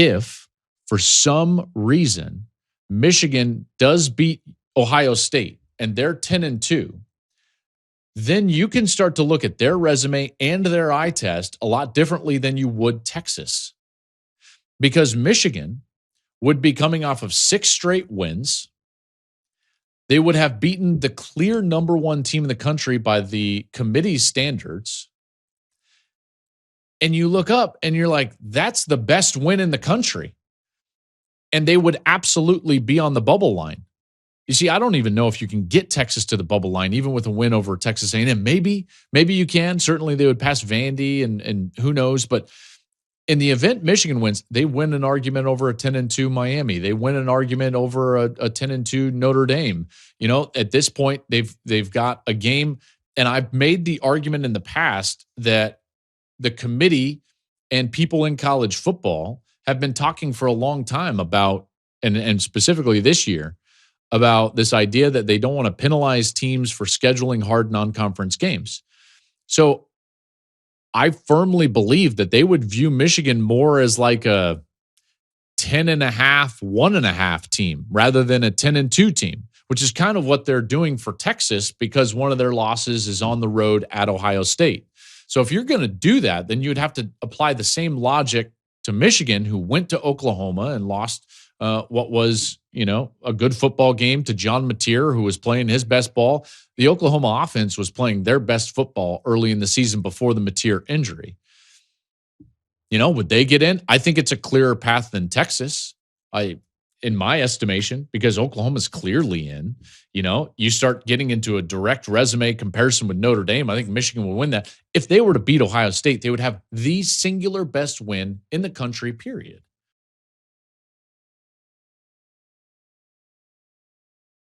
If for some reason Michigan does beat Ohio State and they're 10-2, then you can start to look at their resume and their eye test a lot differently than you would Texas. Because Michigan would be coming off of 6 straight wins. They would have beaten the clear number one team in the country by the committee's standards. And you look up and you're like, that's the best win in the country. And they would absolutely be on the bubble line. You see, I don't even know if you can get Texas to the bubble line, even with a win over Texas A&M. Maybe you can. Certainly they would pass Vandy and who knows. But in the event Michigan wins, they win an argument over a 10-2 Miami. They win an argument over a 10-2 Notre Dame. At this point, they've got a game. And I've made the argument in the past that the committee and people in college football have been talking for a long time about, and specifically this year, about this idea that they don't want to penalize teams for scheduling hard non-conference games. So I firmly believe that they would view Michigan more as like a 10.5, 1.5 team rather than a 10-2 team, which is kind of what they're doing for Texas because one of their losses is on the road at Ohio State. So if you're going to do that, then you'd have to apply the same logic to Michigan, who went to Oklahoma and lost what was, a good football game to John Mateer, who was playing his best ball. The Oklahoma offense was playing their best football early in the season before the Mateer injury. Would they get in? I think it's a clearer path than Texas, in my estimation, because Oklahoma's clearly in. You start getting into a direct resume comparison with Notre Dame. I think Michigan would win that. If they were to beat Ohio State, they would have the singular best win in the country, period.